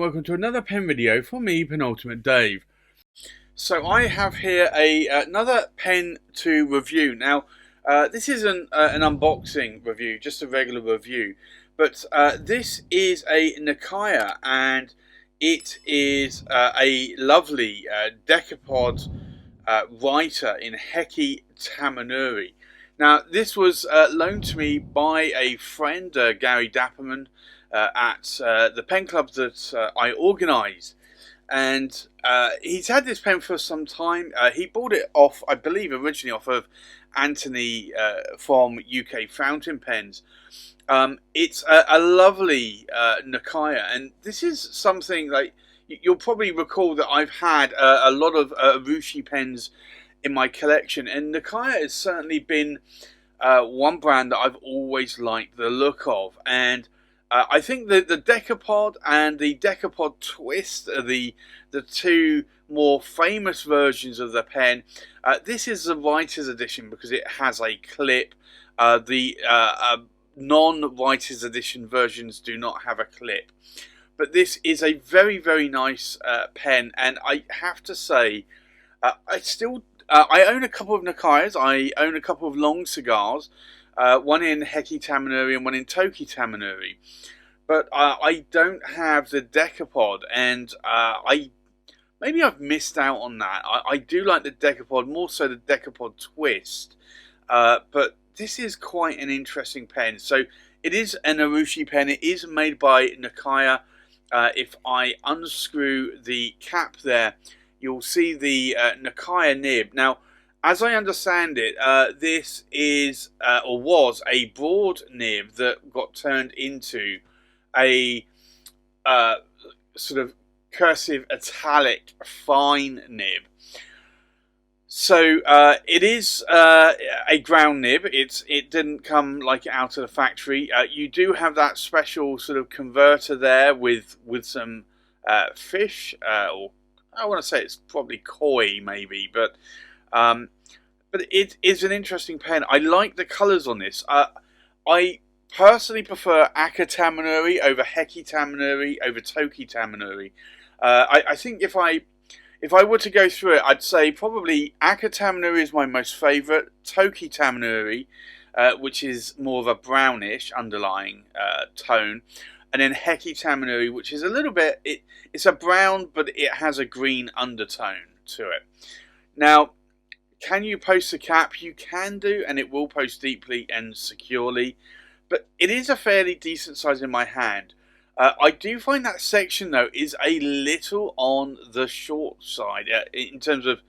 welcome to another pen video from me, Penultimate Dave. So I have here another pen to review. Now, this isn't an unboxing review, just a regular review. But this is a Nakaya, and it is a lovely Decapod writer in Heki-Tamenuri. Now, this was loaned to me by a friend, Gary Dapperman, at the pen club that I organise. And he's had this pen for some time. He bought it off, I believe, originally off of Anthony from UK Fountain Pens. It's a lovely Nakaya, and this is something like you'll probably recall that I've had a lot of Urushi pens in my collection, and Nakaya has certainly been one brand that I've always liked the look of. And I think that the Decapod and the Decapod Twist are the two more famous versions of the pen. This is the writer's edition because it has a clip. The non-writer's edition versions do not have a clip. But this is a very, very nice pen, and I have to say, I own a couple of Nakayas. I own a couple of long cigars, one in Heki-Tamenuri and one in Toki-Tamenuri. But I don't have the Decapod, and maybe I've missed out on that. I do like the Decapod, more so the Decapod Twist. But this is quite an interesting pen. So it is an Urushi pen. It is made by Nakaya. If I unscrew the cap there, you'll see the Nakaya nib. Now, as I understand it, this is or was a broad nib that got turned into a sort of cursive italic fine nib. So it is a ground nib. It didn't come like out of the factory. You do have that special sort of converter there with some fish, or I want to say it's probably koi maybe, but it is an interesting pen. I like the colours on this. I personally prefer Aka-Tamenuri over Heki-Tamenuri over Toki-Tamenuri. I think if I were to go through it, I'd say probably Aka-Tamenuri is my most favourite, Toki-Tamenuri, which is more of a brownish underlying tone, and then Heki-Tamenuri, which is a little bit, it's a brown, but it has a green undertone to it. Now, can you post the cap? You can do, and it will post deeply and securely, but it is a fairly decent size in my hand. I do find that section, though, is a little on the short side in terms of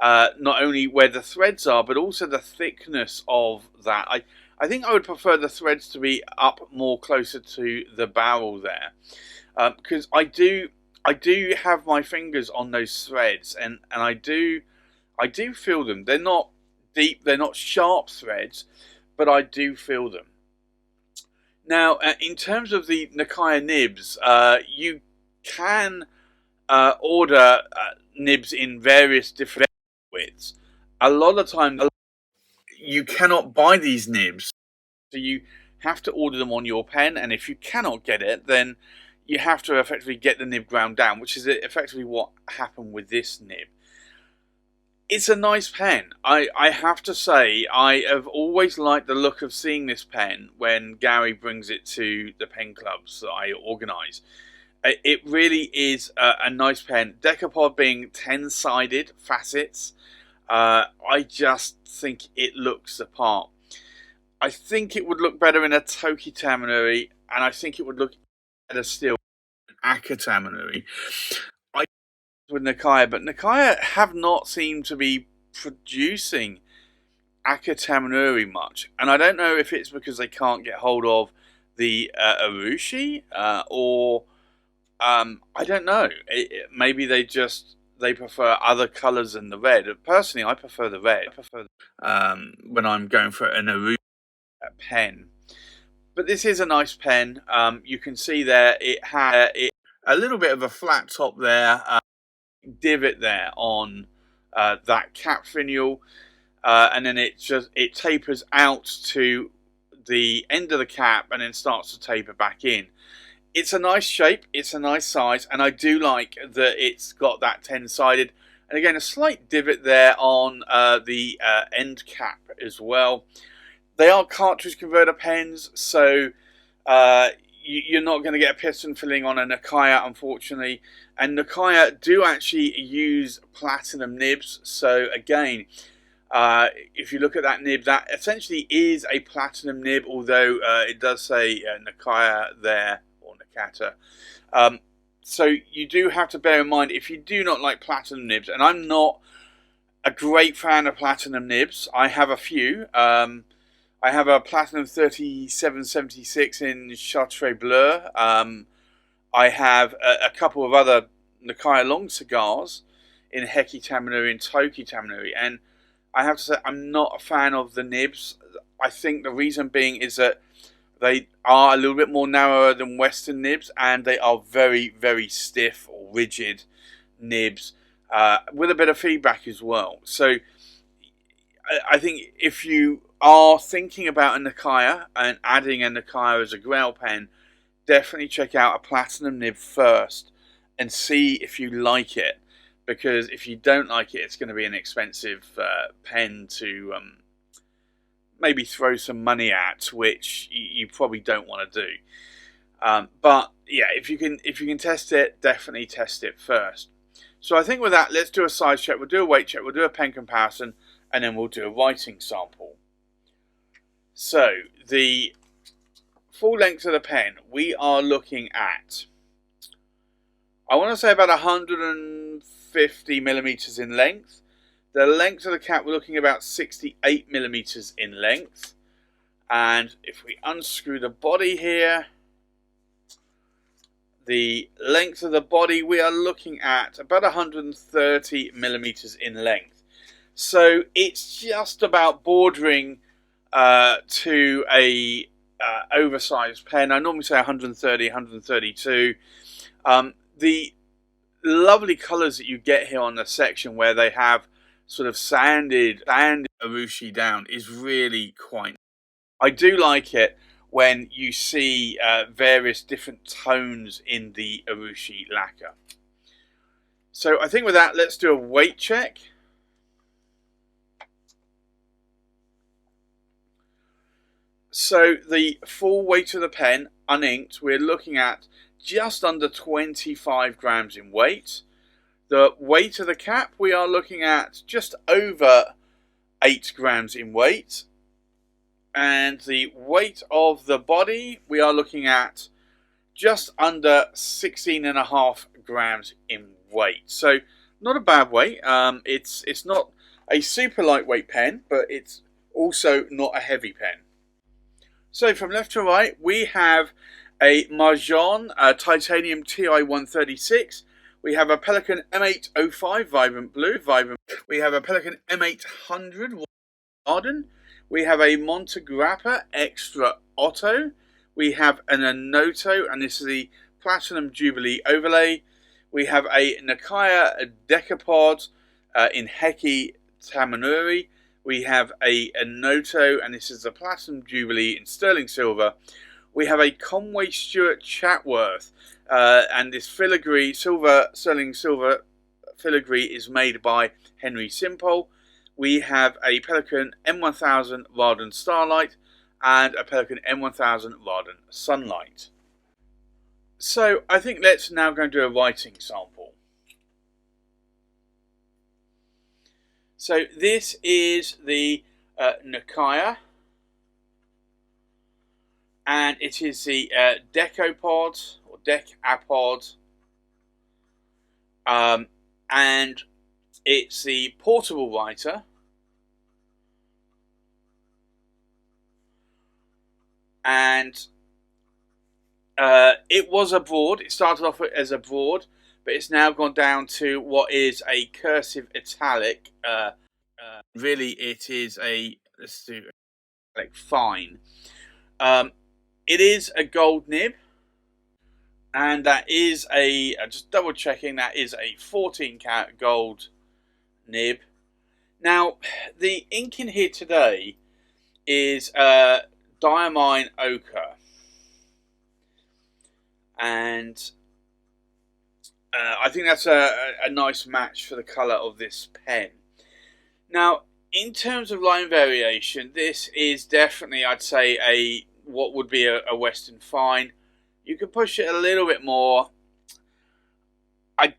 not only where the threads are, but also the thickness of that. I think I would prefer the threads to be up more closer to the barrel there, because I do have my fingers on those threads, and I do feel them. They're not deep, they're not sharp threads, but I do feel them. Now, in terms of the Nakaya nibs, you can order nibs in various different widths. A lot of times, you cannot buy these nibs, so you have to order them on your pen, and if you cannot get it, then you have to effectively get the nib ground down, which is effectively what happened with this nib. It's a nice pen. I have to say, I have always liked the look of seeing this pen when Gary brings it to the pen clubs that I organise. It really is a nice pen. Decapod being 10-sided facets, I just think it looks the part. I think it would look better in a Toki-Tamenuri, and I think it would look better still in Aka-Tamenuri. With Nakaya, but Nakaya have not seemed to be producing Aka-Tamenuri much, and I don't know if it's because they can't get hold of the Urushi, or I don't know. Maybe they prefer other colours than the red. Personally, I prefer the red. When I'm going for an Urushi pen. But this is a nice pen. You can see there it had a little bit of a flat top there. Divot there on that cap finial, and then it tapers out to the end of the cap and then starts to taper back in. It's a nice shape, it's a nice size, and I do like that it's got that 10-sided. And again, a slight divot there on the end cap as well. They are cartridge converter pens, so you're not going to get a piston filling on a Nakaya, unfortunately. And Nakaya do actually use platinum nibs, so again, if you look at that nib, that essentially is a platinum nib, although it does say Nakaya there, or Nakata. So you do have to bear in mind, if you do not like platinum nibs, and I'm not a great fan of platinum nibs, I have a few. I have a Platinum 3776 in Chartre Bleu. I have a couple of other Nakaya long cigars in Heki-Tamenuri and Toki-Tamenuri, and I have to say I'm not a fan of the nibs. I think the reason being is that they are a little bit more narrower than Western nibs, and they are very, very stiff or rigid nibs with a bit of feedback as well. So I think if you are thinking about a Nakaya and adding a Nakaya as a grail pen, definitely check out a platinum nib first and see if you like it, because if you don't like it, it's going to be an expensive pen to maybe throw some money at, which you probably don't want to do. But yeah, if you can test it, definitely test it first. So I think with that, let's do a size check, we'll do a weight check, we'll do a pen comparison, and then we'll do a writing sample. So the full length of the pen, we are looking at, I want to say about 150 millimeters in length. The length of the cap, we're looking about 68 millimeters in length. And if we unscrew the body here, the length of the body, we are looking at about 130 millimeters in length. So it's just about bordering to a oversized pen. I normally say 130, 132. The lovely colors that you get here on the section where they have sort of sanded urushi down is really quite nice. I do like it when you see various different tones in the urushi lacquer. So I think with that, let's do a weight check. So the full weight of the pen, uninked, we're looking at just under 25 grams in weight. The weight of the cap, we are looking at just over 8 grams in weight. And the weight of the body, we are looking at just under 16.5 grams in weight. So not a bad weight. It's not a super lightweight pen, but it's also not a heavy pen. So from left to right, we have a Marjon Titanium TI-136. We have a Pelikan M805 Vibrant Blue. We have a Pelikan M800 Arden. We have a Montegrappa Extra Otto. We have an Anoto, and this is the Platinum Jubilee Overlay. We have a Nakaya Decapod in Heki-Tamenuri. We have a Anoto, and this is the Platinum Jubilee in Sterling Silver. We have a Conway Stewart Chatworth, and this filigree, sterling silver filigree is made by Henry Simpole. We have a Pelikan M1000 Rawdon Starlight and a Pelikan M1000 Rawdon Sunlight. So I think let's now go and do a writing sample. So this is the Nakaya, and it is the Decapod or Decapod, and it's the portable writer, and it was a broad. It started off as a broad, but it's now gone down to what is a cursive italic. Really, it is a, let's do like fine. It is a gold nib, and that is a, just double checking, that is a 14 karat gold nib. Now, the ink in here today is diamine ochre, and I think that's a nice match for the colour of this pen. Now, in terms of line variation, this is definitely, I'd say, what would be a Western Fine. You can push it a little bit more. I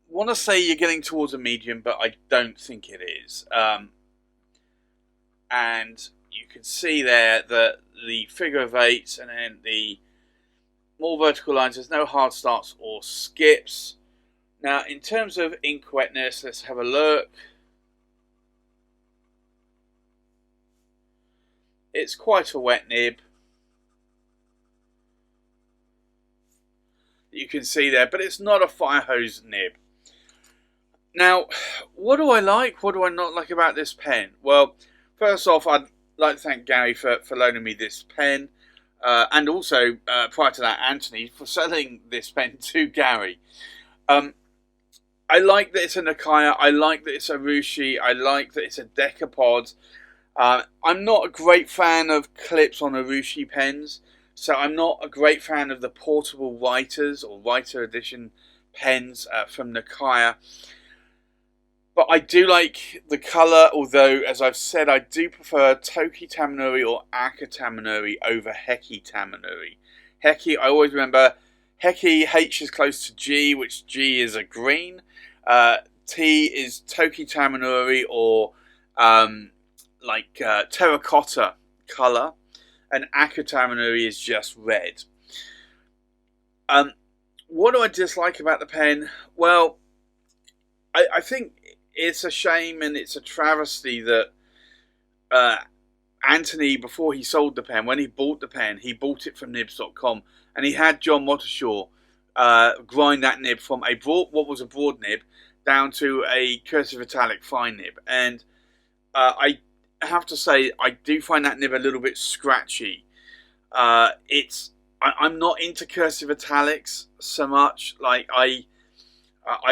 want to say you're getting towards a medium, but I don't think it is. And you can see there that the figure of eights and then the more vertical lines, there's no hard starts or skips. Now, in terms of ink wetness, let's have a look. It's quite a wet nib. You can see there, but it's not a fire hose nib. Now, what do I like? What do I not like about this pen? Well, first off, I'd like to thank Gary for loaning me this pen. And also, prior to that, Anthony for selling this pen to Gary. I like that it's a Nakaya. I like that it's a Rushi. I like that it's a Decapod. I'm not a great fan of clips on Urushi pens, so I'm not a great fan of the portable writers or writer edition pens from Nakaya. But I do like the colour, although, as I've said, I do prefer Toki-Tamenuri or Aka-Tamenuri over Heki-Tamenuri. Heki, I always remember, Heki, H is close to G, which G is a green. T is Toki-Tamenuri or terracotta colour, and Aka-Tamenuri is just red. What do I dislike about the pen? Well, I think it's a shame and it's a travesty that Anthony, before he sold the pen, when he bought the pen, he bought it from nibs.com, and he had John Mottershaw grind that nib from what was a broad nib down to a cursive italic fine nib. And I have to say, I do find that nib a little bit scratchy. I'm not into cursive italics so much. Like I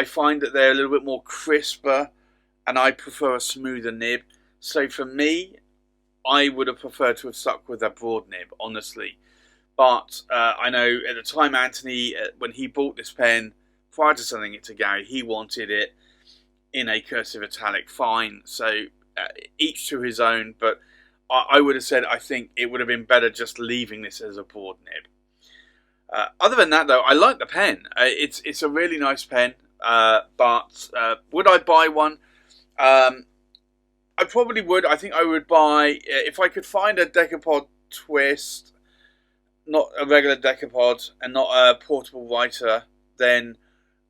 find that they're a little bit more crisper, and I prefer a smoother nib. So for me, I would have preferred to have stuck with a broad nib, honestly. But I know at the time, Anthony, when he bought this pen, prior to selling it to Gary, he wanted it in a cursive italic fine. So each to his own, but I would have said I think it would have been better just leaving this as a broad nib. Other than that, though, I like the pen. It's a really nice pen, but would I buy one? I probably would. I think I would buy, if I could find a Decapod twist, not a regular Decapod, and not a portable writer, then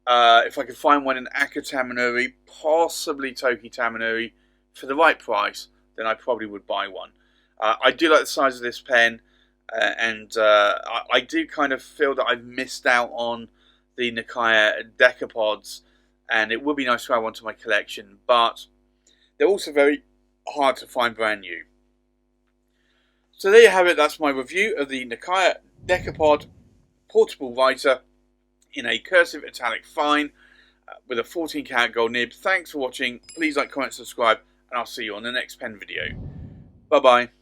if I could find one in Aka-Tamenuri, possibly Toki-Tamenuri, for the right price, then I probably would buy one. I do like the size of this pen, and I do kind of feel that I've missed out on the Nakaya Decapods, and it would be nice to add one to my collection, but they're also very hard to find brand new. So there you have it. That's my review of the Nakaya Decapod portable writer in a cursive italic fine with a 14 karat gold nib. Thanks for watching. Please like, comment, subscribe, and I'll see you on the next pen video. Bye bye.